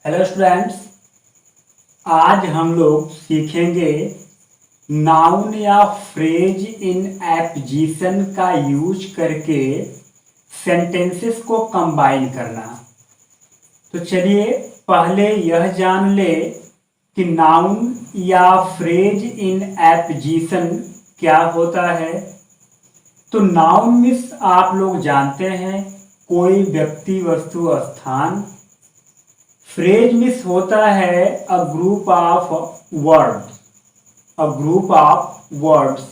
Hello students, आज हम लोग सीखेंगे नाउन या फ्रेज इन एप्जीशन का यूज करके सेंटेंसेस को कंबाइन करना। तो चलिए पहले यह जान ले कि नाउन या फ्रेज इन एप्जीशन क्या होता है। तो नाउन मीन्स आप लोग जानते हैं कोई व्यक्ति, वस्तु, स्थान। फ्रेज मीन्स होता है a group of word, a group of words,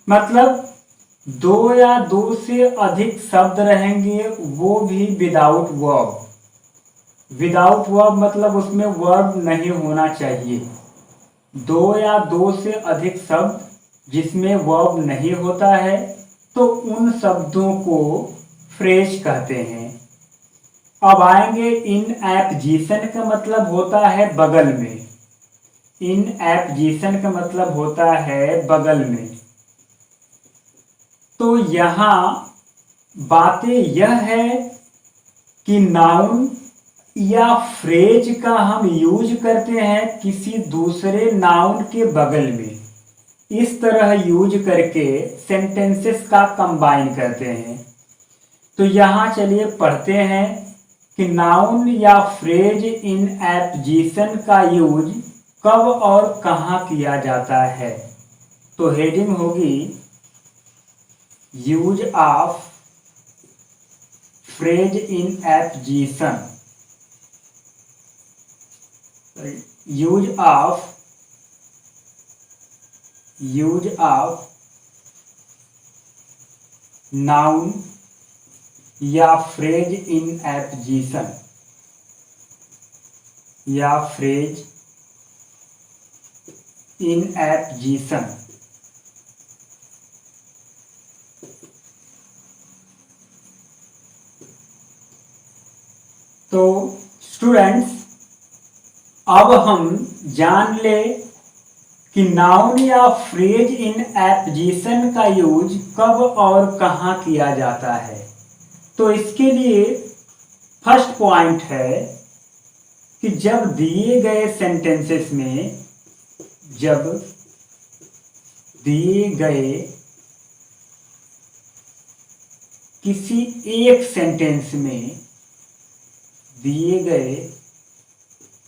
मतलब दो या दो से अधिक शब्द रहेंगे, वो भी विदाउट वर्ब। विदाउट वर्ब मतलब उसमें वर्ब नहीं होना चाहिए। दो या दो से अधिक शब्द जिसमें वर्ब नहीं होता है तो उन शब्दों को फ्रेज कहते हैं। अब आएंगे इन एप्जीशन का मतलब होता है बगल में। इन एप्जीशन का मतलब होता है बगल में। तो यहां बातें यह है कि नाउन या फ्रेज का हम यूज करते हैं किसी दूसरे नाउन के बगल में। इस तरह यूज करके सेंटेंसेस का कंबाइन करते हैं। तो यहां चलिए पढ़ते हैं कि नाउन या फ्रेज इन एप्जीशन का यूज कब और कहां किया जाता है। तो हेडिंग होगी use of phrase in apposition. Use of noun या फ्रेज इन एप्जीशन, या फ्रेज इन एप्जीशन। तो स्टूडेंट्स, अब हम जान ले कि नाउन या फ्रेज इन एप्जीशन का यूज कब और कहां किया जाता है। तो इसके लिए फर्स्ट पॉइंट है कि जब दिए गए सेंटेंसेस में, जब दिए गए किसी एक सेंटेंस में, दिए गए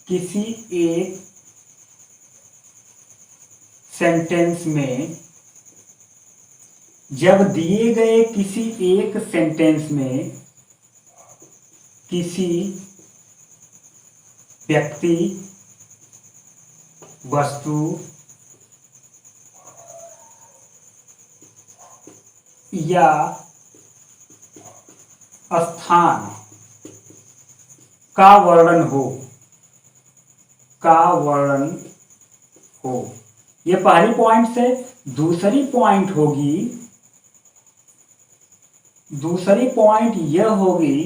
किसी एक सेंटेंस में, जब दिए गए किसी एक सेंटेंस में किसी व्यक्ति, वस्तु या स्थान का वर्णन हो, ये पहली पॉइंट से। दूसरी पॉइंट यह होगी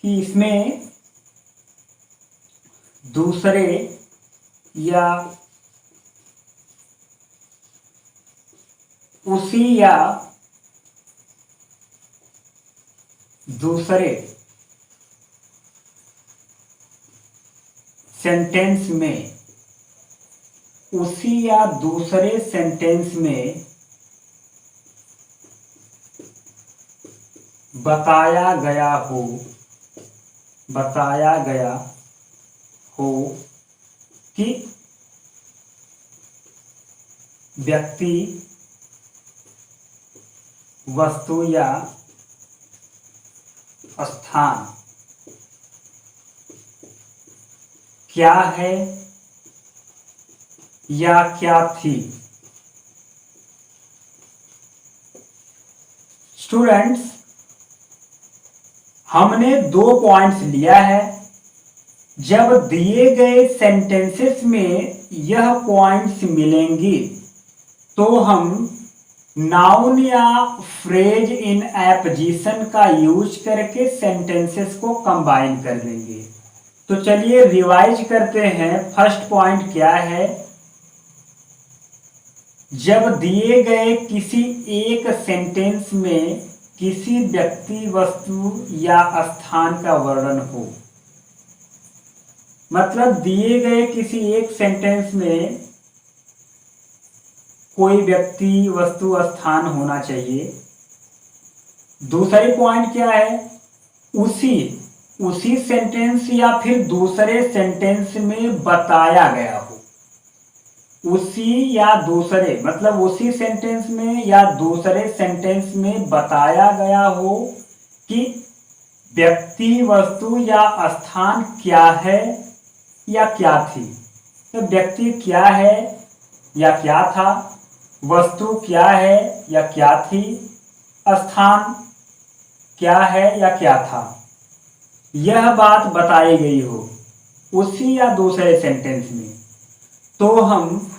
कि इसमें दूसरे या उसी या दूसरे सेंटेंस में, उसी या दूसरे सेंटेंस में बताया गया हो कि व्यक्ति, वस्तु या स्थान क्या है या क्या थी। स्टूडेंट्स, हमने दो पॉइंट्स लिया है। जब दिए गए सेंटेंसेस में यह पॉइंट्स मिलेंगी तो हम नाउन या फ्रेज इन एप्जीशन का यूज करके सेंटेंसेस को कंबाइन कर देंगे। तो चलिए रिवाइज करते हैं। फर्स्ट पॉइंट क्या है? जब दिए गए किसी एक सेंटेंस में किसी व्यक्ति, वस्तु या स्थान का वर्णन हो। मतलब दिए गए किसी एक सेंटेंस में कोई व्यक्ति वस्तु स्थान होना चाहिए। दूसरी पॉइंट क्या है, उसी उसी सेंटेंस या फिर दूसरे सेंटेंस में बताया गया हो। उसी या दूसरे मतलब उसी सेंटेंस में या दूसरे सेंटेंस में बताया गया हो कि व्यक्ति वस्तु या स्थान क्या है या क्या थी। तो व्यक्ति क्या है या क्या था, वस्तु क्या है या क्या थी, स्थान क्या है या क्या था, यह बात बताई गई हो उसी या दूसरे सेंटेंस में, तो हम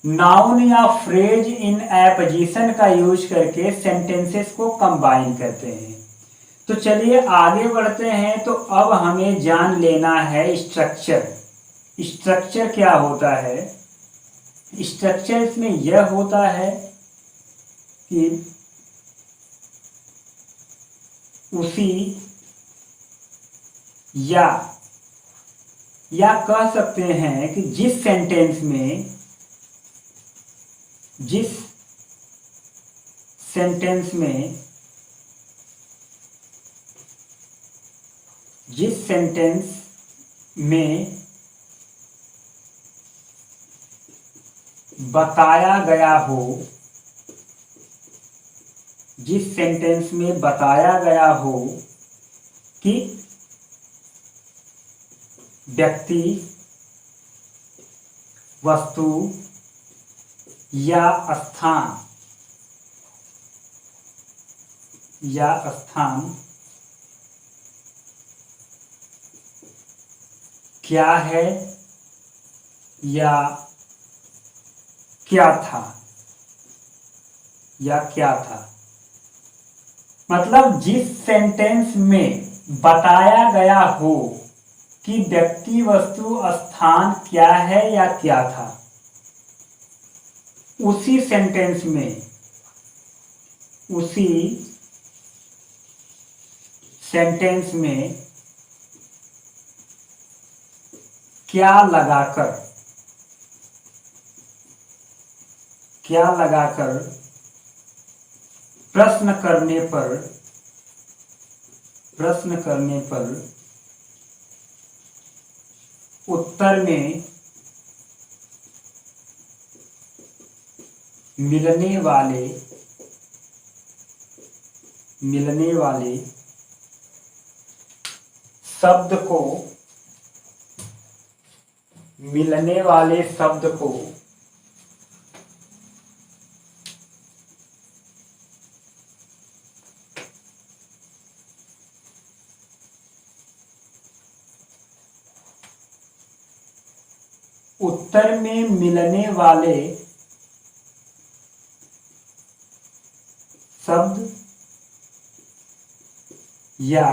नाउन या फ्रेज इन एपोजिशन का यूज करके सेंटेंसेस को कंबाइन करते हैं। तो चलिए आगे बढ़ते हैं। तो अब हमें जान लेना है स्ट्रक्चर। स्ट्रक्चर क्या होता है? स्ट्रक्चर इसमें यह होता है कि उसी या कह सकते हैं कि जिस सेंटेंस में जिस सेंटेंस में बताया गया हो, जिस सेंटेंस में बताया गया हो कि व्यक्ति वस्तु या स्थान क्या है या क्या था। मतलब जिस सेंटेंस में बताया गया हो कि व्यक्ति वस्तु स्थान क्या है या क्या था, उसी सेंटेंस में क्या लगाकर प्रश्न करने पर उत्तर में मिलने वाले शब्द को उत्तर में मिलने वाले शब्द या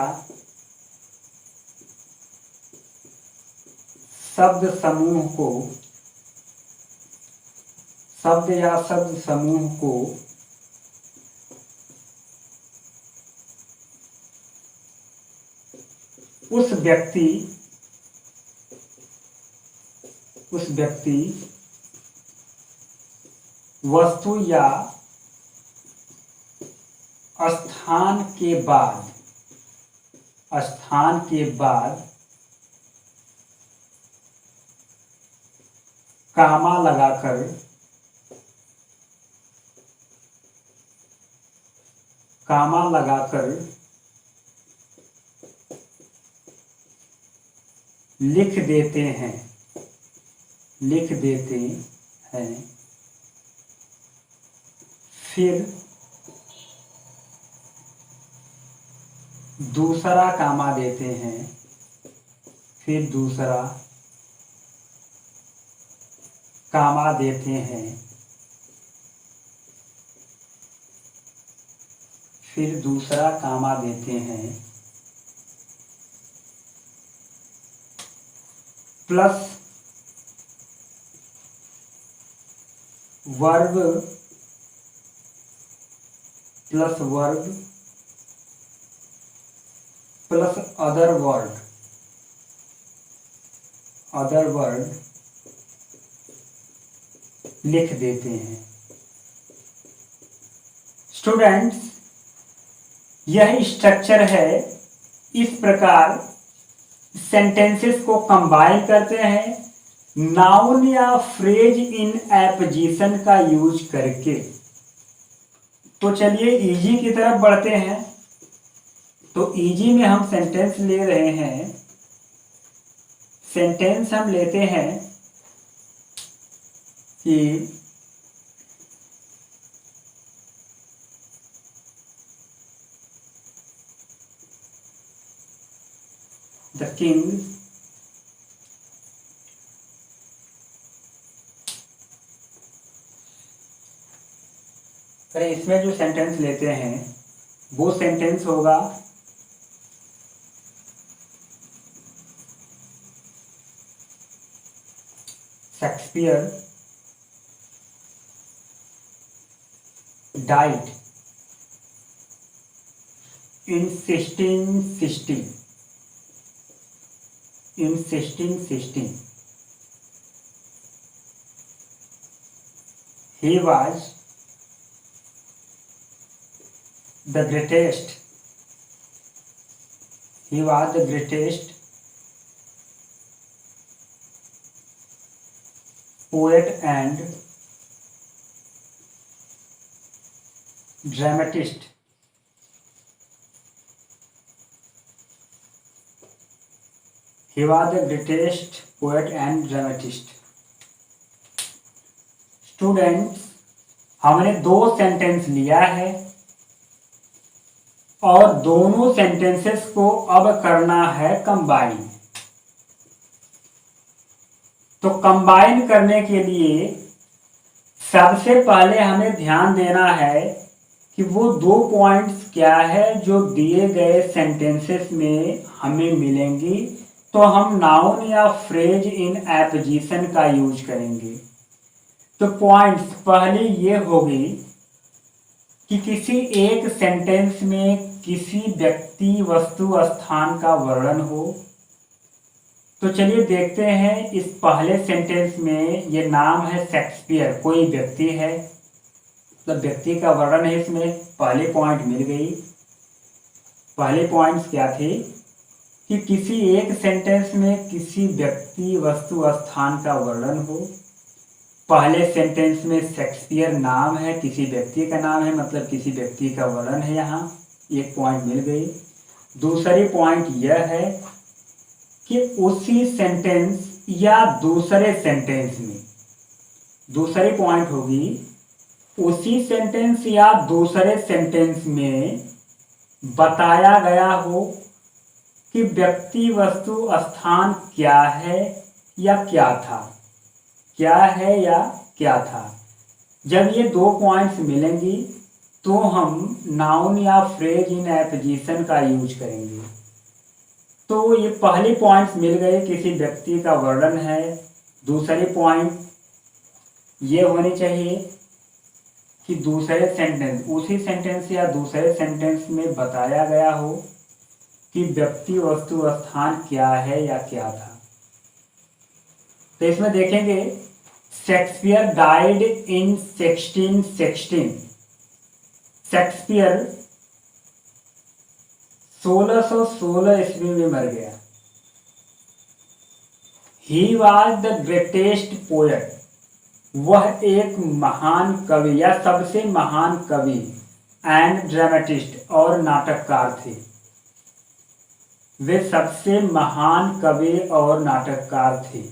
शब्द समूह को उस व्यक्ति वस्तु या स्थान के बाद कामा लगाकर लिख देते हैं। फिर दूसरा कामा देते हैं। फिर दूसरा कामा देते हैं। फिर दूसरा कामा देते हैं plus verb plus other word other word लिख देते हैं। स्टूडेंट्स, यह स्ट्रक्चर है। इस प्रकार सेंटेंसेस को कंबाइन करते हैं नाउन या फ्रेज इन एपोजिशन का यूज करके। तो चलिए इजी की तरफ बढ़ते हैं। तो इजी में हम सेंटेंस ले रहे हैं। सेंटेंस हम लेते हैं कि द किंग अरे इसमें जो सेंटेंस लेते हैं वो सेंटेंस होगा Shakespeare died in 1616. In 1616, he was the greatest. He was the greatest poet and dramatist. He was the greatest poet and dramatist. Students, हमने दो सेंटेंस लिया है और दोनों सेंटेंसेस को अब करना है कंबाइन। तो कंबाइन करने के लिए सबसे पहले हमें ध्यान देना है कि वो दो पॉइंट्स क्या है जो दिए गए सेंटेंसेस में हमें मिलेंगी। तो हम नाउन या फ्रेज इन एपोजिशन का यूज करेंगे। तो पॉइंट्स पहली ये होगी कि किसी एक सेंटेंस में किसी व्यक्ति वस्तु स्थान का वर्णन हो। तो चलिए देखते हैं इस पहले सेंटेंस में ये नाम है शेक्सपियर, कोई व्यक्ति है, मतलब व्यक्ति का वर्णन है। इसमें पहले पॉइंट मिल गई। पहले पॉइंट्स क्या थे कि किसी एक सेंटेंस में किसी व्यक्ति वस्तु स्थान का वर्णन हो। पहले सेंटेंस में शेक्सपियर नाम है, किसी व्यक्ति का नाम है, मतलब किसी व्यक्ति का वर्णन है। यहाँ एक पॉइंट मिल गई। दूसरी पॉइंट यह है कि उसी सेंटेंस या दूसरे सेंटेंस में, दूसरी पॉइंट होगी उसी सेंटेंस या दूसरे सेंटेंस में बताया गया हो कि व्यक्ति वस्तु स्थान क्या है या क्या था, क्या है या क्या था। जब ये दो पॉइंट्स मिलेंगी तो हम नाउन या फ्रेज इन एपोजिशन का यूज करेंगे। तो ये पहली पॉइंट्स मिल गए, किसी व्यक्ति का वर्णन है। दूसरी पॉइंट ये होनी चाहिए कि दूसरे सेंटेंस, उसी सेंटेंस या दूसरे सेंटेंस में बताया गया हो कि व्यक्ति वस्तु स्थान क्या है या क्या था। तो इसमें देखेंगे शेक्सपियर डाइड इन 1616। शेक्सपियर 1616 ईस्वी में मर गया। He was the greatest poet, वह एक महान कवि या सबसे महान कवि एंड ड्रामेटिस्ट और नाटककार थे। वे सबसे महान कवि और नाटककार थे।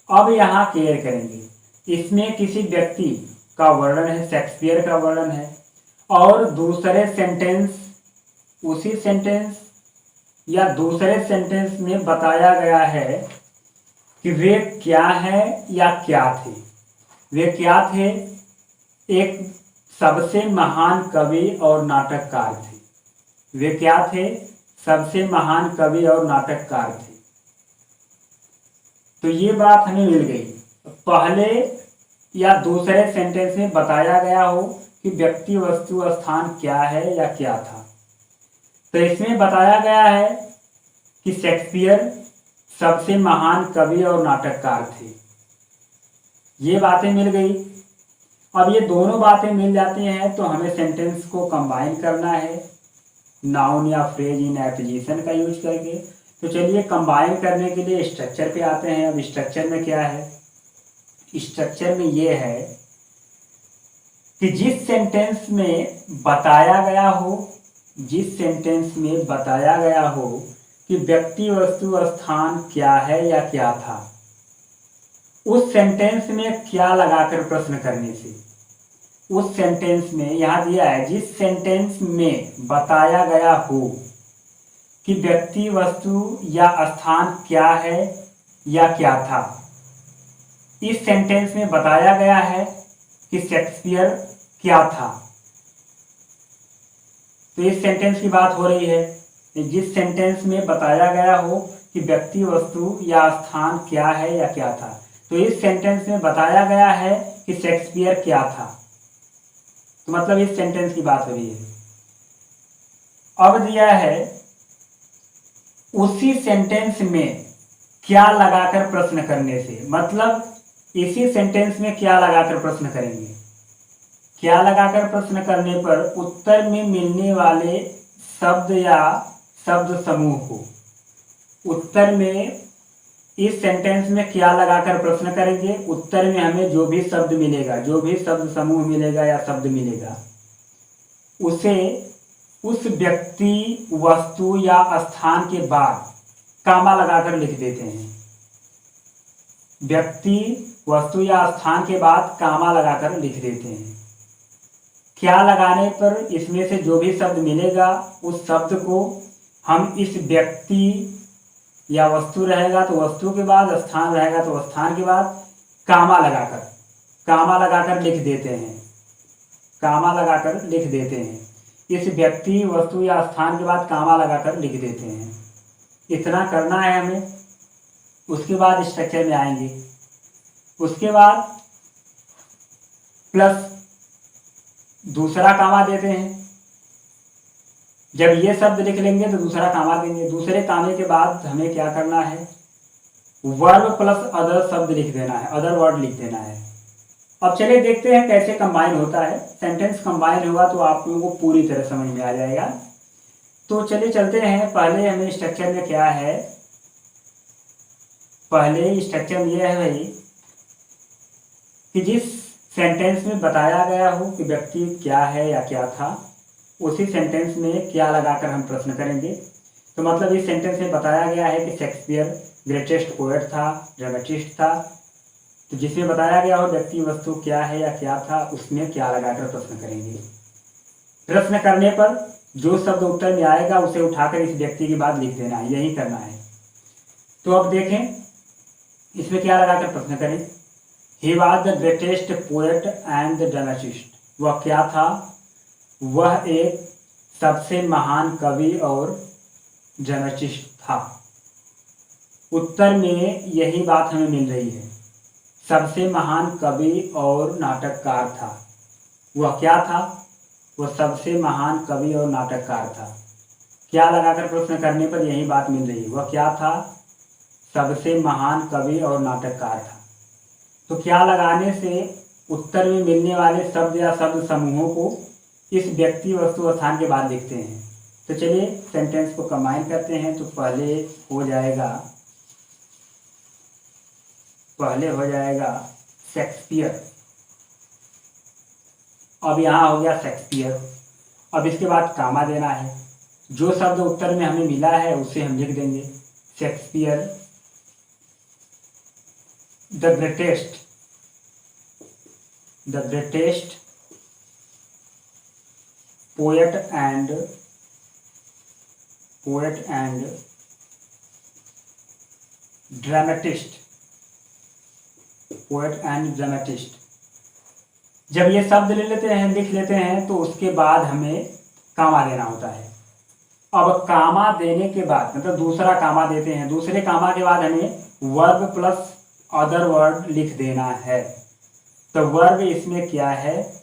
अब यहाँ क्लियर करेंगे, इसमें किसी व्यक्ति का वर्णन है, शेक्सपियर का वर्णन है, और दूसरे सेंटेंस, उसी सेंटेंस या दूसरे सेंटेंस में बताया गया है कि वे क्या है या क्या थे। वे क्या थे? एक सबसे महान कवि और नाटककार थे। वे क्या थे? सबसे महान कवि और नाटककार थे। तो ये बात हमें मिल गई। पहले या दूसरे सेंटेंस में बताया गया हो कि व्यक्ति वस्तु स्थान क्या है या क्या था। तो इसमें बताया गया है कि शेक्सपियर सबसे महान कवि और नाटककार थे। ये बातें मिल गई। अब ये दोनों बातें मिल जाती हैं तो हमें सेंटेंस को कंबाइन करना है नाउन या फ्रेज इन एप्जीशन का यूज करके। तो चलिए कंबाइन करने के लिए स्ट्रक्चर पे आते हैं। अब स्ट्रक्चर में क्या है, स्ट्रक्चर में ये है कि जिस सेंटेंस में बताया गया हो, जिस सेंटेंस में बताया गया हो कि व्यक्ति वस्तु स्थान क्या है या क्या था, उस सेंटेंस में क्या लगाकर प्रश्न करने से, उस सेंटेंस में यहां दिया है जिस सेंटेंस में बताया गया हो कि व्यक्ति वस्तु या स्थान क्या है या क्या था। इस सेंटेंस में बताया गया है कि शेक्सपियर क्या था, तो इस सेंटेंस की बात हो रही है। जिस सेंटेंस में बताया गया हो कि व्यक्ति वस्तु या स्थान क्या है या क्या था, तो इस सेंटेंस में बताया गया है कि शेक्सपियर क्या था, तो मतलब इस सेंटेंस की बात हो रही है। अब दिया है उसी सेंटेंस में क्या लगाकर प्रश्न करने से, मतलब इसी सेंटेंस में क्या लगाकर प्रश्न करेंगे। क्या लगाकर प्रश्न करने पर उत्तर में मिलने वाले शब्द या शब्द समूह को, उत्तर में इस सेंटेंस में क्या लगाकर प्रश्न करेंगे, उत्तर में हमें जो भी शब्द मिलेगा, जो भी शब्द समूह मिलेगा या शब्द मिलेगा, उसे उस व्यक्ति वस्तु या स्थान के बाद कामा लगाकर लिख देते हैं। व्यक्ति वस्तु या स्थान के बाद कामा लगाकर लिख देते हैं। क्या लगाने पर इसमें से जो भी शब्द मिलेगा उस शब्द को हम इस व्यक्ति या वस्तु रहेगा तो वस्तु के बाद, स्थान रहेगा तो स्थान के बाद कामा लगाकर लिख देते हैं, कामा लगाकर लिख देते हैं। इस व्यक्ति वस्तु या स्थान के बाद कामा लगाकर लिख देते हैं। इतना करना है हमें। उसके बाद स्ट्रक्चर में आएंगे। उसके बाद प्लस दूसरा कामा देते हैं। जब ये शब्द लिख लेंगे तो दूसरा कामा देंगे। दूसरे कामे के बाद हमें क्या करना है, वर्ब प्लस अदर शब्द लिख देना है, अदर वर्ड लिख देना है। अब चलिए देखते हैं कैसे कंबाइन होता है। सेंटेंस कंबाइन होगा तो आप लोगों को पूरी तरह समझ में आ जाएगा। तो चलिए चलते हैं। पहले हमें स्ट्रक्चर में क्या है, पहले स्ट्रक्चर में यह है भाई कि जिस सेंटेंस में बताया गया हो कि व्यक्ति क्या है या क्या था, उसी सेंटेंस में क्या लगाकर हम प्रश्न करेंगे। तो मतलब इस सेंटेंस में बताया गया है कि शेक्सपियर ग्रेटेस्ट पोएट था, ड्रामेटिस्ट था, तो जिसमें बताया गया हो व्यक्ति वस्तु क्या है या क्या था, उसमें क्या लगाकर प्रश्न करेंगे। प्रश्न करने पर जो शब्द उत्तर में आएगा उसे उठाकर इस व्यक्ति के बाद लिख देना है, यही करना है। तो अब देखें इसमें क्या लगाकर प्रश्न करें। He was the greatest poet and the dramatist. वह क्या था, वह एक सबसे महान कवि और ड्रामेटिस्ट था। उत्तर में यही बात हमें मिल रही है, सबसे महान कवि और नाटककार था। वह क्या था, वह सबसे महान कवि और नाटककार था। क्या लगाकर प्रश्न करने पर यही बात मिल रही है, वह क्या था, सबसे महान कवि और नाटककार था। तो क्या लगाने से उत्तर में मिलने वाले शब्द या शब्द समूहों को इस व्यक्ति वस्तु स्थान के बाद लिखते हैं। तो चलिए सेंटेंस को कंबाइन करते हैं। तो पहले हो जाएगा शेक्सपियर। अब यहाँ हो गया शेक्सपियर। अब इसके बाद कामा देना है। जो शब्द उत्तर में हमें मिला है उसे हम लिख देंगे। Shakespeare the greatest poet and dramatist. जब ये शब्द ले लेते हैं, लिख लेते हैं, तो उसके बाद हमें कामा देना होता है। अब कामा देने के बाद मतलब दूसरा कामा देते हैं, दूसरे कामा के बाद हमें वर्ब प्लस अदर वर्ड लिख देना है। तो वर्ब इसमें क्या है,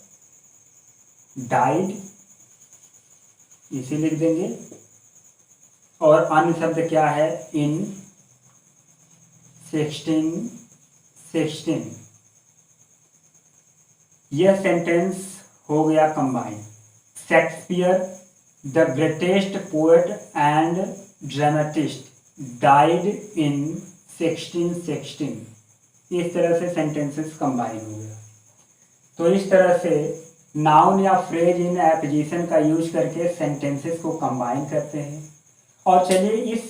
डाइड, इसे लिख देंगे। और अन्य शब्द क्या है, इन 1616। यह सेंटेंस हो गया combine. Shakespeare the greatest poet and dramatist died in 1616। इस तरह से सेंटेंसेस कंबाइन हो गया। तो इस तरह से नाउन या फ्रेज इन एपोजिशन का यूज करके सेंटेंसेस को कंबाइन करते हैं। और चलिए इस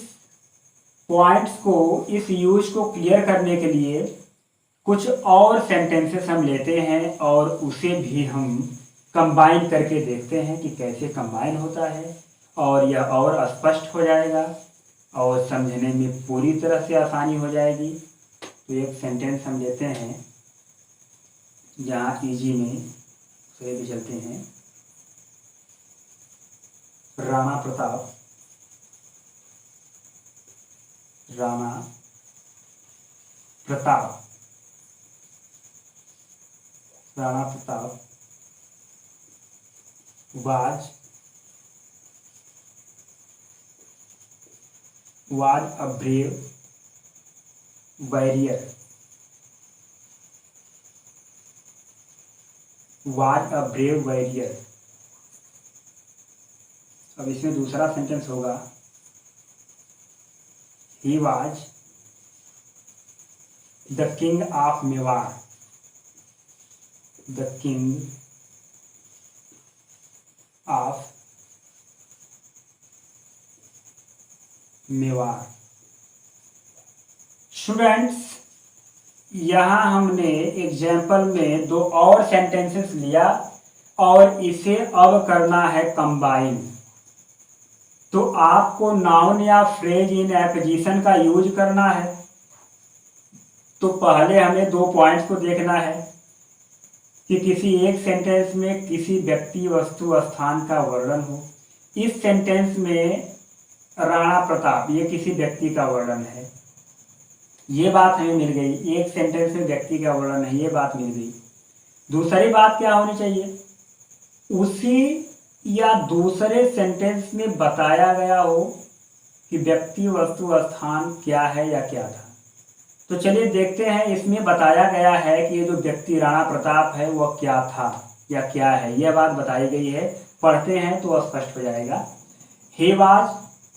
पॉइंट्स को, इस यूज को क्लियर करने के लिए कुछ और सेंटेंसेस हम लेते हैं और उसे भी हम कंबाइन करके देखते हैं कि कैसे कंबाइन होता है, और यह और स्पष्ट हो जाएगा और समझने में पूरी तरह से आसानी हो जाएगी। तो एक सेंटेंस हम लेते हैं जहाँ इजी में से भी चलते हैं। Rana Pratap was a brave warrior. अब इसमें दूसरा सेंटेंस होगा he was the king of Mewar. the king of Mewar. Students, यहाँ हमने एग्जाम्पल में दो और सेंटेंसेस लिया और इसे अब करना है कंबाइन। तो आपको नाउन या फ्रेज इन एपोजिशन का यूज करना है। तो पहले हमें दो पॉइंट्स को देखना है कि किसी एक सेंटेंस में किसी व्यक्ति, वस्तु, स्थान का वर्णन हो। इस सेंटेंस में राणा प्रताप, ये किसी व्यक्ति का वर्णन है, ये बात हमें मिल गई। एक सेंटेंस में व्यक्ति का वर्णन है, ये बात मिल गई। दूसरी बात क्या होनी चाहिए, उसी या दूसरे सेंटेंस में बताया गया हो कि व्यक्ति, वस्तु, स्थान क्या है या क्या था। तो चलिए देखते हैं, इसमें बताया गया है कि ये जो व्यक्ति राणा प्रताप है वह क्या था या क्या है, यह बात बताई गई है। पढ़ते हैं तो स्पष्ट हो जाएगा। He was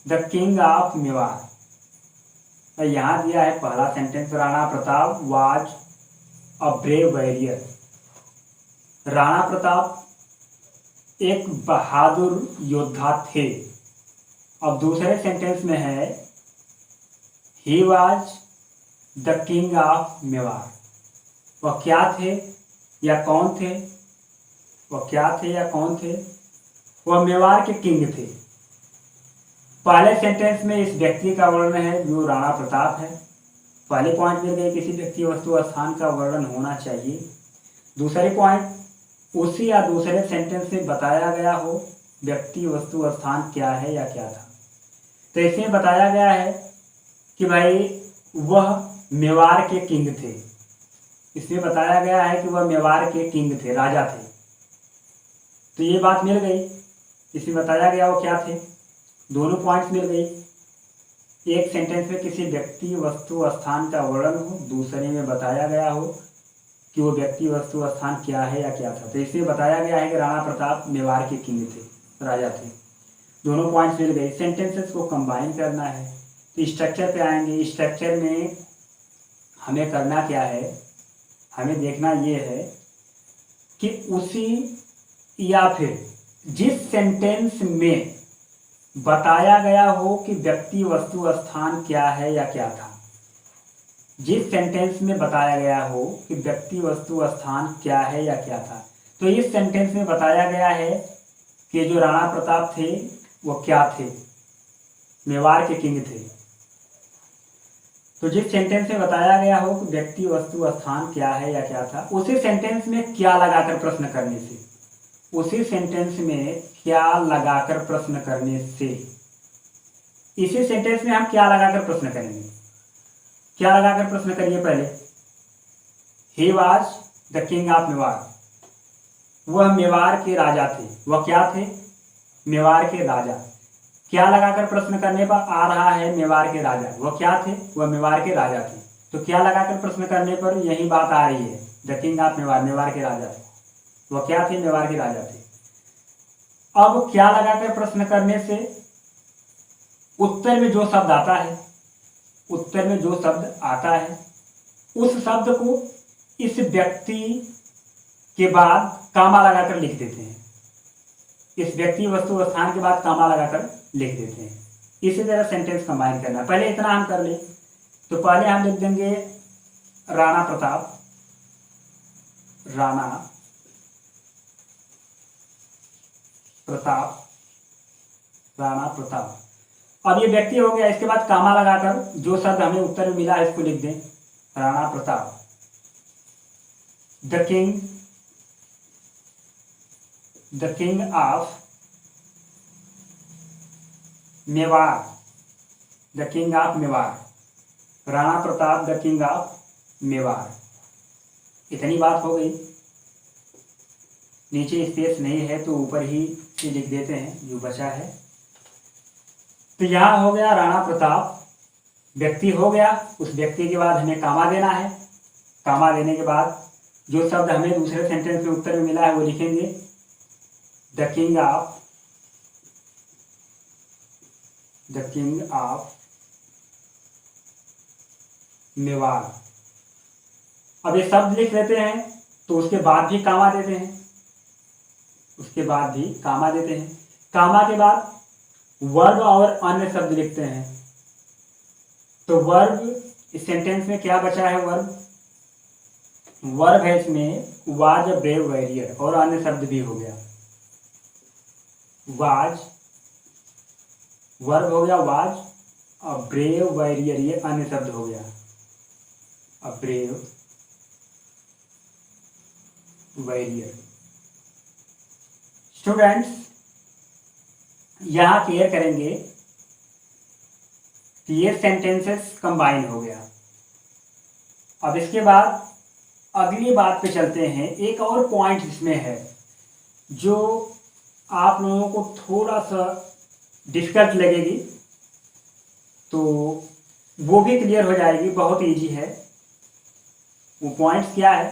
the king of Mewar. यहाँ दिया है पहला sentence, Rana Pratap was a brave warrior. Rana Pratap एक बहादुर योद्धा थे। अब दूसरे सेंटेंस में है he was the king of Mewar. वह क्या थे या कौन थे, वह क्या थे या कौन थे, वह मेवाड़ के किंग थे। पहले सेंटेंस में इस व्यक्ति का वर्णन है जो राणा प्रताप है। पहले पॉइंट में गए किसी व्यक्ति, वस्तु, स्थान का वर्णन होना चाहिए। दूसरे पॉइंट, उसी या दूसरे सेंटेंस में बताया गया हो व्यक्ति, वस्तु, स्थान क्या है या क्या था। तो इसमें बताया गया है कि भाई वह मेवाड़ के किंग थे। इसमें बताया गया है कि वह मेवाड़ के किंग थे, राजा थे। तो ये बात मिल गई। इसमें बताया गया वो क्या थे, दोनों पॉइंट्स मिल गई। एक सेंटेंस में किसी व्यक्ति, वस्तु, स्थान का वर्णन हो, दूसरे में बताया गया हो कि वो व्यक्ति, वस्तु, स्थान क्या है या क्या था। तो इसमें बताया गया है कि राणा प्रताप मेवाड़ के किंग थे, राजा थे। दोनों पॉइंट्स मिल गए। सेंटेंसेस को कंबाइन करना है। तो स्ट्रक्चर पे आएंगे। स्ट्रक्चर में हमें करना क्या है, हमें देखना ये है कि उसी या फिर जिस सेंटेंस में बताया गया हो कि व्यक्ति, वस्तु, स्थान क्या है या क्या था। जिस सेंटेंस में बताया गया हो कि व्यक्ति, वस्तु, स्थान क्या है या क्या था। तो इस सेंटेंस में बताया गया है कि जो राणा प्रताप थे वो क्या थे, मेवाड़ के किंग थे। तो जिस सेंटेंस में बताया गया हो कि व्यक्ति, वस्तु, स्थान क्या है या क्या था, उसी सेंटेंस में क्या लगाकर प्रश्न करने से, उसी सेंटेंस में क्या लगाकर प्रश्न करने से, इसी सेंटेंस में हम क्या लगाकर प्रश्न करेंगे। क्या लगाकर प्रश्न करिए पहले, he was the king of Mewar. वह मेवाड़ के राजा थे। वह क्या थे, मेवाड़ के राजा। क्या लगाकर प्रश्न करने पर आ रहा है, मेवाड़ के राजा। वह क्या थे, वह मेवाड़ के राजा थे। तो क्या लगाकर प्रश्न करने पर यही बात आ रही है, the king of Mewar, Mewar के राजा थे। वह क्या थे? मेवाड़ के राजा थे। अब क्या लगाकर प्रश्न करने से उत्तर में जो शब्द आता है, उत्तर में जो शब्द आता है उस शब्द को इस व्यक्ति के बाद कामा लगाकर लिख देते हैं। इस व्यक्ति वस्तु स्थान के बाद कामा लगाकर लिख देते हैं। इसी तरह सेंटेंस कंबाइन करना। पहले इतना हम कर ले, तो पहले हम लिख देंगे राणा प्रताप, राणा प्रताप, राणा प्रताप। अब ये व्यक्ति हो गया, इसके बाद कामा लगाकर जो शब्द हमें उत्तर में मिला है इसको लिख दें, Rana Pratap. The king of Mewar, the king of Mewar, Rana Pratap the king of Mewar. इतनी बात हो गई। नीचे स्पेस नहीं है तो ऊपर ही से लिख देते हैं जो बचा है। तो यहाँ हो गया राणा प्रताप, व्यक्ति हो गया। उस व्यक्ति के बाद हमें कामा देना है। कामा देने के बाद जो शब्द हमें दूसरे सेंटेंस में उत्तर में मिला है वो लिखेंगे, द किंग ऑफ मेवाड़। अब ये शब्द लिख लेते हैं तो उसके बाद भी कामा देते हैं, उसके बाद भी कामा देते हैं। कामा के बाद वर्ब और अन्य शब्द लिखते हैं। तो वर्ब इस सेंटेंस में क्या बचा है? वर्ब है इसमें वाज अ ब्रेव वॉरियर, और अन्य शब्द भी हो गया। वाज वर्ब हो गया, वाज अ ब्रेव वॉरियर, ये अन्य शब्द हो गया, अ ब्रेव वॉरियर। स्टूडेंट्स यहां क्लियर करेंगे कि ये सेंटेंसेस कंबाइन हो गया। अब इसके बाद अगली बात पे चलते हैं। एक और पॉइंट इसमें है जो आप लोगों को थोड़ा सा डिफिकल्ट लगेगी, तो वो भी क्लियर हो जाएगी, बहुत इजी है। वो पॉइंट्स क्या है?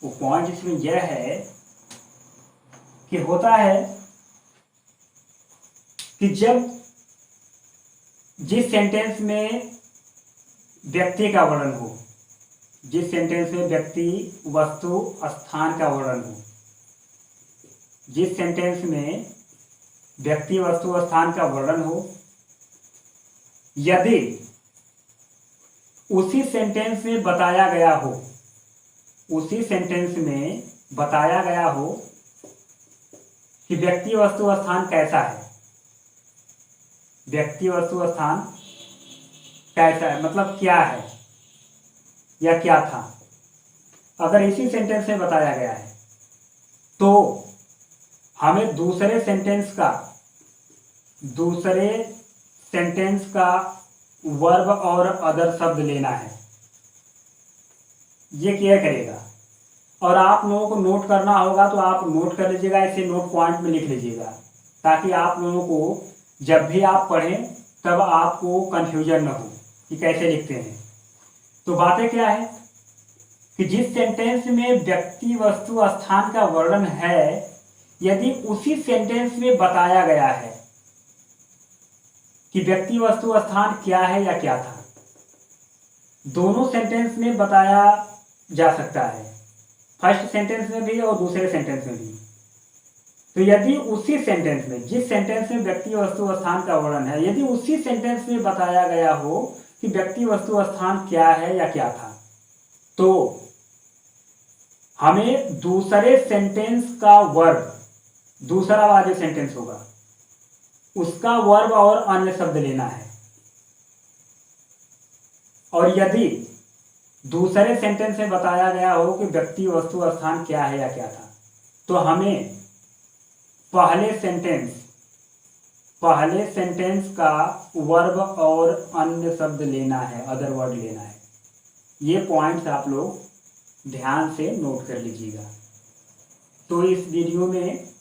वो पॉइंट इसमें यह है कि होता है कि जब जिस सेंटेंस में व्यक्ति का वर्णन हो, जिस सेंटेंस में व्यक्ति वस्तु स्थान का वर्णन हो, जिस सेंटेंस में व्यक्ति वस्तु स्थान का वर्णन हो, यदि उसी सेंटेंस में बताया गया हो, उसी सेंटेंस में बताया गया हो कि व्यक्ति वस्तु स्थान कैसा है, व्यक्ति वस्तु स्थान कैसा है मतलब क्या है या क्या था, अगर इसी सेंटेंस में बताया गया है तो हमें दूसरे सेंटेंस का वर्ब और अदर शब्द लेना है। ये क्या करेगा, और आप लोगों को नोट करना होगा तो आप नोट कर लीजिएगा, इसे नोट पॉइंट में लिख लीजिएगा, ताकि आप लोगों को जब भी आप पढ़ें तब आपको कंफ्यूजन न हो कि कैसे लिखते हैं। तो बातें क्या है कि जिस सेंटेंस में व्यक्ति वस्तु स्थान का वर्णन है, यदि उसी सेंटेंस में बताया गया है कि व्यक्ति वस्तु स्थान क्या है या क्या था, दोनों सेंटेंस में बताया जा सकता है, फर्स्ट सेंटेंस में भी और दूसरे सेंटेंस में भी। तो यदि उसी सेंटेंस में, जिस सेंटेंस में व्यक्ति वस्तु स्थान का वर्णन है, यदि उसी सेंटेंस में बताया गया हो कि व्यक्ति वस्तु स्थान क्या है या क्या था, तो हमें दूसरे सेंटेंस का वर्ब, दूसरा वाला जो सेंटेंस होगा उसका वर्ब और अन्य शब्द लेना है। और यदि दूसरे सेंटेंस में बताया गया हो कि व्यक्ति वस्तु स्थान क्या है या क्या था, तो हमें पहले सेंटेंस का वर्ब और अन्य शब्द लेना है, अदर वर्ड लेना है। ये पॉइंट्स आप लोग ध्यान से नोट कर लीजिएगा। तो इस वीडियो में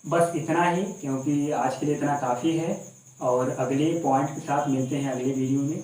बस इतना ही, क्योंकि आज के लिए इतना काफ़ी है, और अगले पॉइंट के साथ मिलते हैं अगले वीडियो में।